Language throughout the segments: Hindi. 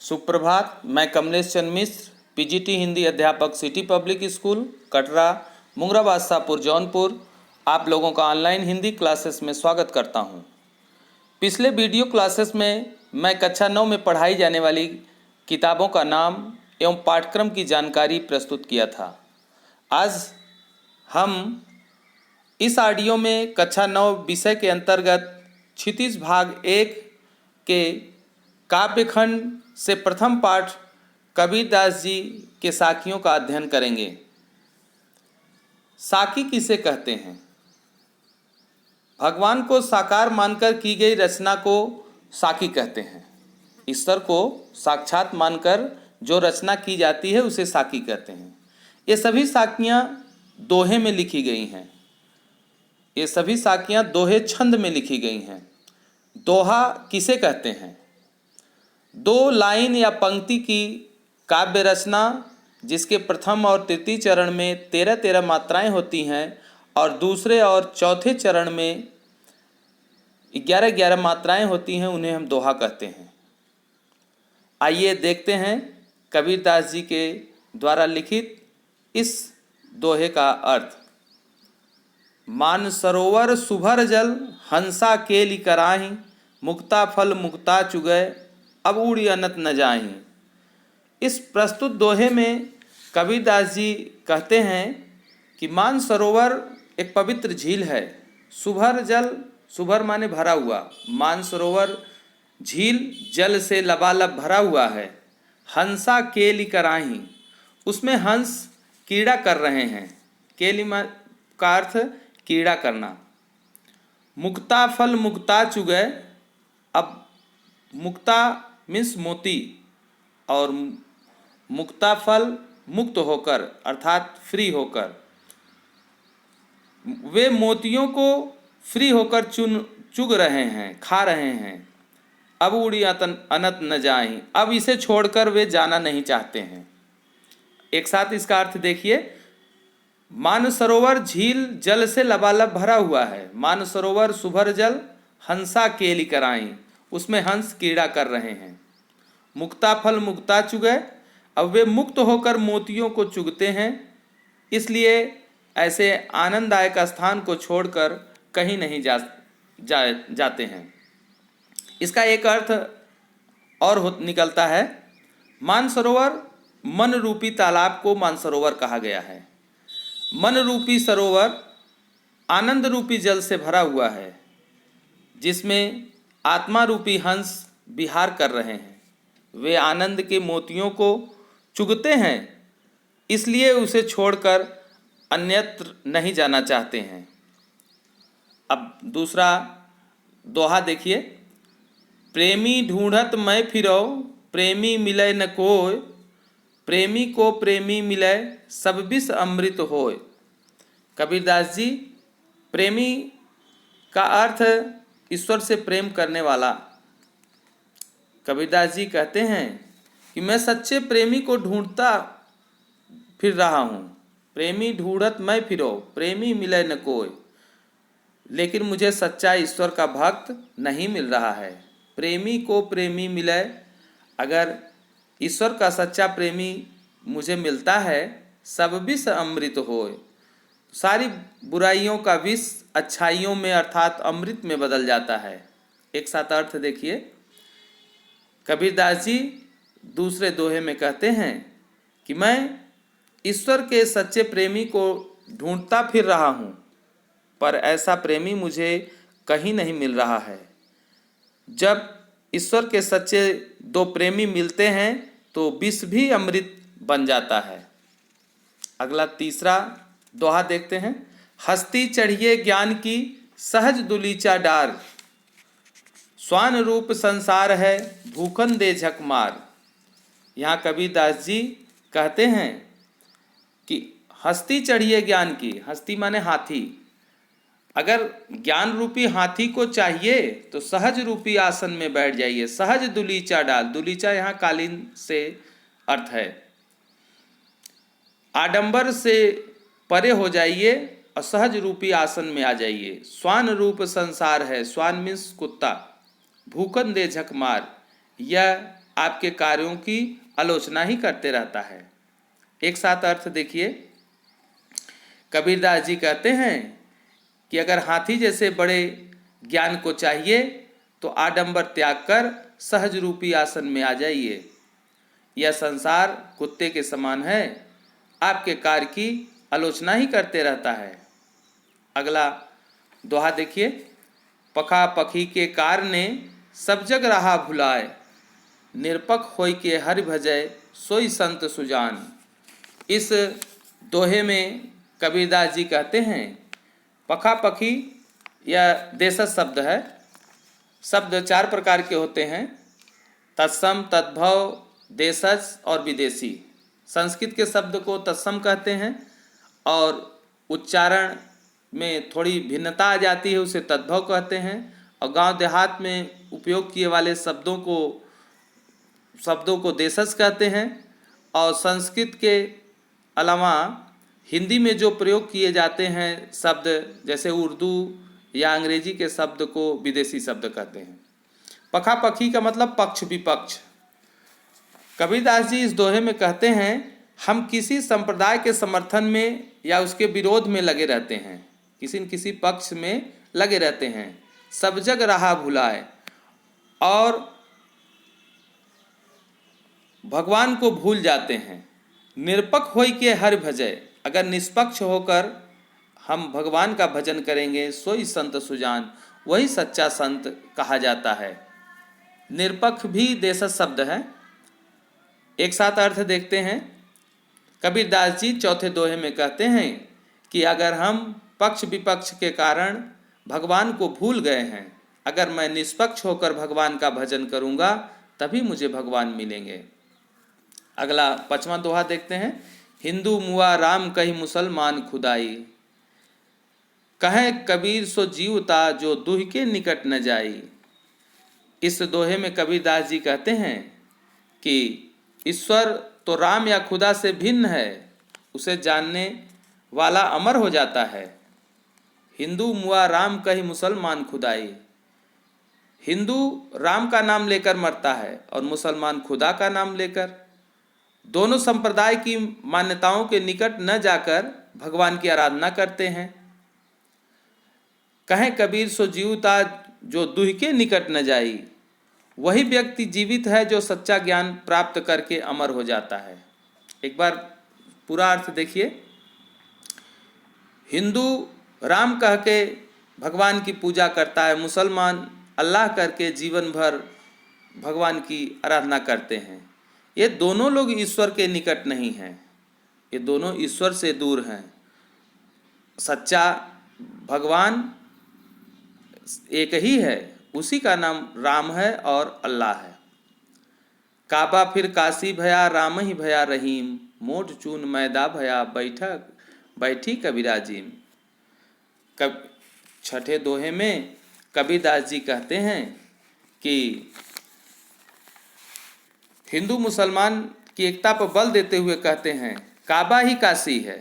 सुप्रभात। मैं कमलेश चंद्र मिश्र, पीजीटी हिंदी अध्यापक, city public school, Katra, Mungrabad Shahpur, Jaunpur, आप लोगों का ऑनलाइन हिंदी क्लासेस में स्वागत करता हूं। पिछले वीडियो क्लासेस में मैं कक्षा 9 में पढ़ाई जाने वाली किताबों का नाम एवं पाठ्यक्रम की जानकारी प्रस्तुत किया था। आज हम इस ऑडियो में कक्षा 9 विषय के अंतर्गत क्षितिज भाग 1 के काव्यखंड से प्रथम पाठ कबीरदास जी के साखियों का अध्ययन करेंगे। साखी किसे कहते हैं? भगवान को साकार मानकर की गई रचना को साखी कहते हैं। ईश्वर को साक्षात मानकर जो रचना की जाती है उसे साखी कहते हैं। ये सभी साखियाँ दोहे में लिखी गई हैं। ये सभी साखियाँ दोहे छंद में लिखी गई हैं। दोहा किसे कहते हैं? दो लाइन या पंक्ति की काव्य रचना जिसके प्रथम और तृतीय चरण में 13-13 मात्राएं होती हैं और दूसरे और चौथे चरण में 11-11 मात्राएं होती हैं, उन्हें हम दोहा कहते हैं। आइए देखते हैं कबीरदास जी के द्वारा लिखित इस दोहे का अर्थ। मान सरोवर सुभर जल, हंसा केली कराही, मुक्ता फल मुक्ता चुगय, अब उड़ी अनत न जाही। इस प्रस्तुत दोहे में कबीरदास जी कहते हैं कि मान सरोवर एक पवित्र झील है। सुभर जल, सुभर माने भरा हुआ, मान सरोवर झील जल से लबालब भरा हुआ है। हंसा केली कराही, उसमें हंस कीड़ा कर रहे हैं। केली का अर्थ कीड़ा करना। मुक्ता फल मुक्ता चुगय, अब मुक्ता मीन्स मोती और मुक्ता फल मुक्त होकर अर्थात फ्री होकर, वे मोतियों को फ्री होकर चुग रहे हैं, खा रहे हैं। अब उड़ी अनत न जाएं, अब इसे छोड़कर वे जाना नहीं चाहते हैं। एक साथ इसका अर्थ देखिए। मानसरोवर झील जल से लबालब भरा हुआ है। मानसरोवर सुभर जल, हंसा केली कराई, उसमें हंस कीड़ा कर रहे हैं। मुक्ता फल मुक्ता चुगय, अब वे मुक्त होकर मोतियों को चुगते हैं, इसलिए ऐसे आनंददायक स्थान को छोड़कर कहीं नहीं जाते हैं। इसका एक अर्थ और निकलता है। मानसरोवर, मन रूपी तालाब को मानसरोवर कहा गया है। मन रूपी सरोवर आनंद रूपी जल से भरा हुआ है, जिसमें आत्मा रूपी हंस विहार कर रहे हैं। वे आनंद के मोतियों को चुगते हैं, इसलिए उसे छोड़कर अन्यत्र नहीं जाना चाहते हैं। अब दूसरा दोहा देखिए। प्रेमी ढूंढत मैं फिरो, प्रेमी मिले न कोय, प्रेमी को प्रेमी मिले, सब विष अमृत होय। कबीरदास जी, प्रेमी का अर्थ ईश्वर से प्रेम करने वाला। कबीरदास जी कहते हैं कि मैं सच्चे प्रेमी को ढूंढता फिर रहा हूँ। प्रेमी ढूंढत मैं फिरो, प्रेमी मिले न कोय, लेकिन मुझे सच्चा ईश्वर का भक्त नहीं मिल रहा है। प्रेमी को प्रेमी मिले, अगर ईश्वर का सच्चा प्रेमी मुझे मिलता है, सब विष अमृत होय, सारी बुराइयों का विष अच्छाइयों में अर्थात अमृत में बदल जाता है। एक साथ अर्थ देखिए। कबीरदास जी दूसरे दोहे में कहते हैं कि मैं ईश्वर के सच्चे प्रेमी को ढूंढता फिर रहा हूँ, पर ऐसा प्रेमी मुझे कहीं नहीं मिल रहा है। जब ईश्वर के सच्चे दो प्रेमी मिलते हैं तो विष भी अमृत बन जाता है। अगला तीसरा दोहा देखते हैं। हस्ती चढ़िए ज्ञान की, सहज दुलीचा डार, स्वान रूप संसार है, भूखन दे झक मार। यहाँ कबीरदास जी कहते हैं कि हस्ती चढ़िए ज्ञान की, हस्ती माने हाथी। अगर ज्ञान रूपी हाथी को चाहिए तो सहज रूपी आसन में बैठ जाइए। सहज दुलीचा डाल, दुलीचा यहाँ कालीन से अर्थ है। आडंबर से परे हो जाइए और सहज रूपी आसन में आ जाइए। स्वान रूप संसार है, स्वान मीन्स कुत्ता। भूखन दे झक मार, यह आपके कार्यों की आलोचना ही करते रहता है। एक साथ अर्थ देखिए, कबीरदास जी कहते हैं कि अगर हाथी जैसे बड़े ज्ञान को चाहिए तो आडंबर त्याग कर सहज रूपी आसन में आ जाइए। यह संसार कुत्ते के समान है, आपके कार्य की आलोचना ही करते रहता है। अगला दोहा देखिए, पखा पखी के कार ने सब जग रहा भुलाए, निरपक होय के हरि भजय सोई संत सुजान। इस दोहे में कबीरदास जी कहते हैं, पखा पखी यह देशज शब्द है। शब्द 4 प्रकार के होते हैं, तत्सम, तद्भव, देशज और विदेशी। संस्कृत के शब्द को तत्सम कहते हैं और उच्चारण में थोड़ी भिन्नता आ जाती है, उसे तद्भव कहते हैं। और गांव देहात में उपयोग किए वाले शब्दों को देशज कहते हैं। और संस्कृत के अलावा हिंदी में जो प्रयोग किए जाते हैं शब्द, जैसे उर्दू या अंग्रेजी के शब्द को विदेशी शब्द कहते हैं। पखा पखी का मतलब पक्ष विपक्ष। कबीरदास जी इस दोहे में कहते हैं, हम किसी संप्रदाय के समर्थन में या उसके विरोध में लगे रहते हैं, किसी न किसी पक्ष में लगे रहते हैं। सब जग रहा भुलाए, और भगवान को भूल जाते हैं। निरपक होय के हरि भजय, अगर निष्पक्ष होकर हम भगवान का भजन करेंगे, सोई संत सुजान, वही सच्चा संत कहा जाता है। निरपक्ष भी देशज शब्द है। एक साथ अर्थ देखते हैं। कबीरदास जी चौथे दोहे में कहते हैं कि अगर हम पक्ष विपक्ष के कारण भगवान को भूल गए हैं, अगर मैं निष्पक्ष होकर भगवान का भजन करूंगा तभी मुझे भगवान मिलेंगे। अगला 5वां दोहा देखते हैं। हिंदू मुआ राम कही मुसलमान खुदाई, कहें कबीर सो जीवता जो दुह के निकट न जाई। इस दोहे में कबीरदास जी कहते हैं कि ईश्वर तो राम या खुदा से भिन्न है, उसे जानने वाला अमर हो जाता है। हिंदू मुआ राम कही मुसलमान खुदाई, हिंदू राम का नाम लेकर मरता है और मुसलमान खुदा का नाम लेकर। दोनों संप्रदाय की मान्यताओं के निकट न जाकर भगवान की आराधना करते हैं। कहें कबीर सो जीवता जो दुह के निकट न जाई, वही व्यक्ति जीवित है जो सच्चा ज्ञान प्राप्त करके अमर हो जाता है। एक बार पूरा अर्थ देखिए। हिंदू राम कह के भगवान की पूजा करता है, मुसलमान अल्लाह करके जीवन भर भगवान की आराधना करते हैं। ये दोनों लोग ईश्वर के निकट नहीं हैं, ये दोनों ईश्वर से दूर हैं। सच्चा भगवान एक ही है, उसी का नाम राम है और अल्लाह है। काबा फिर काशी भया राम ही भया रहीम, मोट चून मैदा भया बैठी कबीराजीम। छठे दोहे में कबीरदास जी कहते हैं कि हिंदू मुसलमान की एकता पर बल देते हुए कहते हैं, काबा ही काशी है,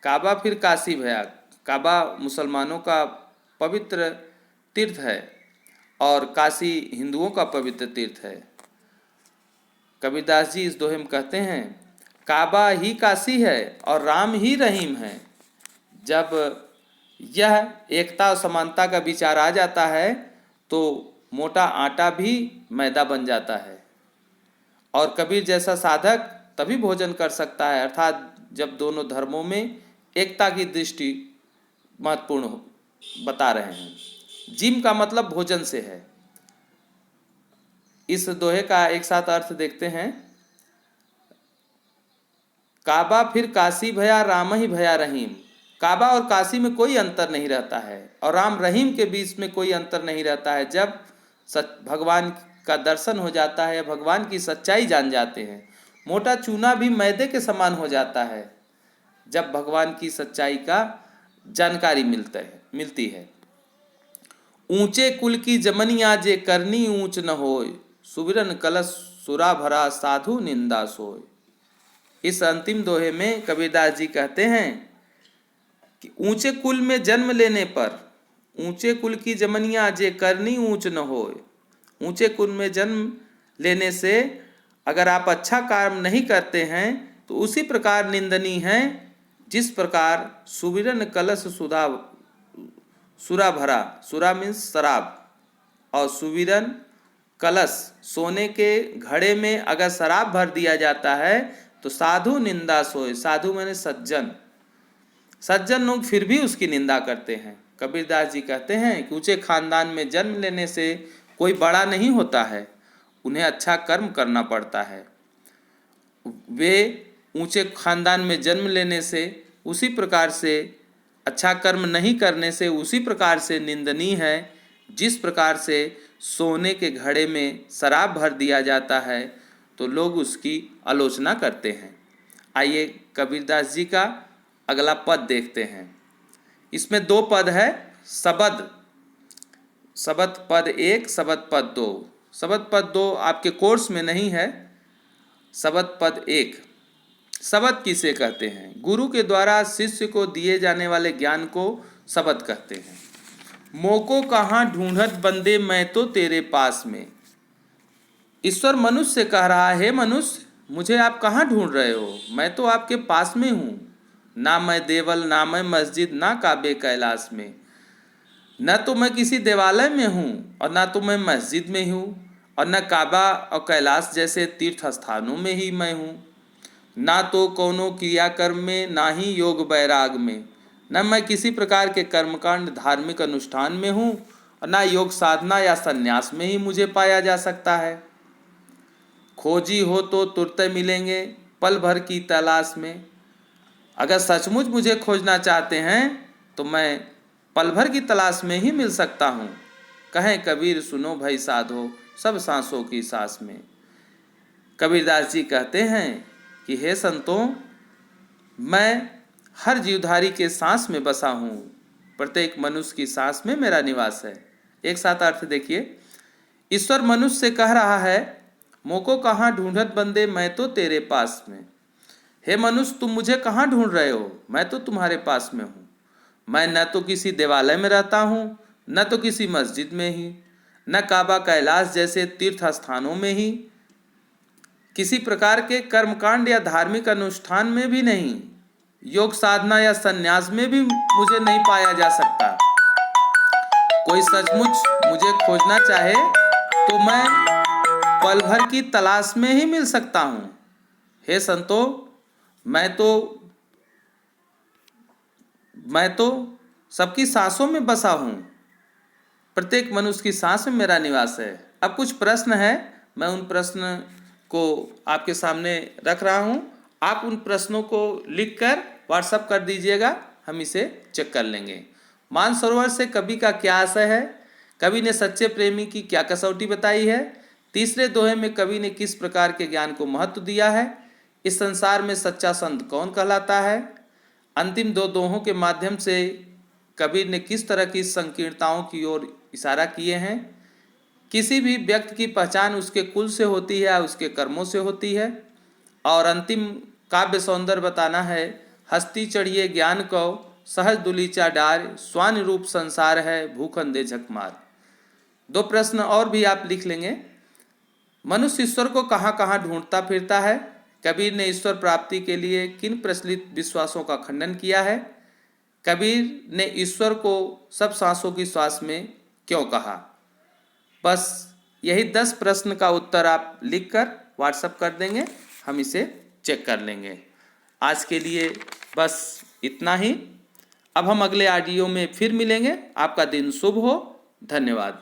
काबा फिर काशी भया। काबा मुसलमानों का पवित्र तीर्थ है और काशी हिंदुओं का पवित्र तीर्थ है। कबीरदास जी इस दोहे में कहते हैं, काबा ही काशी है और राम ही रहीम है। जब यह एकता और समानता का विचार आ जाता है तो मोटा आटा भी मैदा बन जाता है और कबीर जैसा साधक तभी भोजन कर सकता है। अर्थात जब दोनों धर्मों में एकता की दृष्टि महत्वपूर्ण बता रहे हैं। जिम का मतलब भोजन से है। इस दोहे का एक साथ अर्थ देखते हैं। काबा फिर काशी भया राम ही भया रहीम। काबा और काशी में कोई अंतर नहीं रहता है और राम रहीम के बीच में कोई अंतर नहीं रहता है। जब भगवान का दर्शन हो जाता है, भगवान की सच्चाई जान जाते हैं। मोटा चूना भी मैदे के समान हो जाता है जब भगवान की सच्चाई का जानकारी मिलती है। ऊंचे कुल की जमनिया जे करनी ऊंच न होय, सुबिरन कलश सुरा भरा साधु निंदा सोय। इस अंतिम दोहे में कबीरदास जी कहते हैं कि ऊंचे कुल में जन्म लेने पर, ऊंचे कुल की जमनिया जे करनी ऊंच न होय, ऊंचे कुल में जन्म लेने से अगर आप अच्छा काम नहीं करते हैं तो उसी प्रकार निंदनीय हैं जिस प्रकार सुविरन कलश सुरा भरा, सुरा मीन्स शराब, और सुविरन कलश सोने के घड़े में अगर शराब भर दिया जाता है तो साधु निंदा सोए। साधु मैंने सज्जन, सज्जन लोग फिर भी उसकी निंदा करते हैं। कबीरदास जी कहते हैं कि ऊंचे खानदान में जन्म लेने से कोई बड़ा नहीं होता है, उन्हें अच्छा कर्म करना पड़ता है। वे ऊंचे खानदान में जन्म लेने से उसी प्रकार से, अच्छा कर्म नहीं करने से उसी प्रकार से निंदनीय है जिस प्रकार से सोने के घड़े में शराब भर दिया जाता है तो लोग उसकी आलोचना करते हैं। आइए कबीरदास जी का अगला पद देखते हैं। इसमें 2 पद है, शबद, शबद पद 1, शबद पद 2। शबद पद 2 आपके कोर्स में नहीं है। शबद पद 1, शबद किसे कहते हैं? गुरु के द्वारा शिष्य को दिए जाने वाले ज्ञान को शबद कहते हैं। मोको कहाँ ढूंढत बंदे मैं तो तेरे पास में। ईश्वर मनुष्य से कह रहा है, मनुष्य मुझे आप कहाँ ढूंढ रहे हो? मैं तो आपके पास में हूँ। ना मैं देवल, ना मैं मस्जिद, ना काबे कैलाश में। न तो मैं किसी देवालय में हूँ और ना तो मैं मस्जिद में हूँ और न काबा और कैलाश जैसे तीर्थ स्थानों में ही मैं हूँ। ना तो कोनो क्रियाकर्म में, ना ही योग वैराग में। न मैं किसी प्रकार के कर्मकांड धार्मिक अनुष्ठान में हूँ और ना योग साधना या संन्यास में ही मुझे पाया जा सकता है। खोजी हो तो तुरंत मिलेंगे पल भर की तलाश में। अगर सचमुच मुझे खोजना चाहते हैं तो मैं पल भर की तलाश में ही मिल सकता हूँ। कहें कबीर सुनो भाई साधो, सब सांसों की सांस में। कबीरदास जी कहते हैं कि हे संतों, मैं हर जीवधारी के सांस में बसा हूँ, प्रत्येक मनुष्य की सांस में मेरा निवास है। एक साथ अर्थ देखिए। ईश्वर मनुष्य से कह रहा है, मोको कहाँ ढूंढत बंदे मैं तो तेरे पास में। हे मनुष्य, तुम मुझे कहाँ ढूंढ रहे हो? मैं तो तुम्हारे पास में हूँ। मैं न तो किसी देवालय में रहता हूँ, न तो किसी मस्जिद में ही, न काबा कैलाश जैसे तीर्थ स्थानों में ही, किसी प्रकार के कर्मकांड या धार्मिक अनुष्ठान में भी नहीं, योग साधना या संन्यास में भी मुझे नहीं पाया जा सकता। कोई सचमुच मुझे खोजना चाहे तो मैं पल भर की तलाश में ही मिल सकता हूँ। हे संतों, मैं तो सबकी सांसों में बसा हूँ, प्रत्येक मनुष्य की सांस में मेरा निवास है। अब कुछ प्रश्न है, मैं उन प्रश्न को आपके सामने रख रहा हूँ। आप उन प्रश्नों को लिखकर व्हाट्सएप कर दीजिएगा, हम इसे चेक कर लेंगे। मानसरोवर से कवि का क्या आशय है? कवि ने सच्चे प्रेमी की क्या कसौटी बताई है? तीसरे दोहे में कवि ने किस प्रकार के ज्ञान को महत्व दिया है? इस संसार में सच्चा संत कौन कहलाता है? अंतिम 2 दोहों के माध्यम से कबीर ने किस तरह की संकीर्णताओं की ओर इशारा किए हैं? किसी भी व्यक्ति की पहचान उसके कुल से होती है या उसके कर्मों से होती है? और अंतिम काव्य सौंदर्य बताना है, हस्ती चढ़िए ज्ञान को सहज दुलीचा डार, स्वान रूप संसार है भूखंदे झकमार। 2 प्रश्न और भी आप लिख लेंगे। मनुष्य ईश्वर को कहाँ कहाँ ढूंढता फिरता है? कबीर ने ईश्वर प्राप्ति के लिए किन प्रचलित विश्वासों का खंडन किया है? कबीर ने ईश्वर को सब सांसों की श्वास में क्यों कहा? बस यही 10 प्रश्न का उत्तर आप लिखकर व्हाट्सएप कर देंगे, हम इसे चेक कर लेंगे। आज के लिए बस इतना ही। अब हम अगले ऑडियो में फिर मिलेंगे। आपका दिन शुभ हो। धन्यवाद।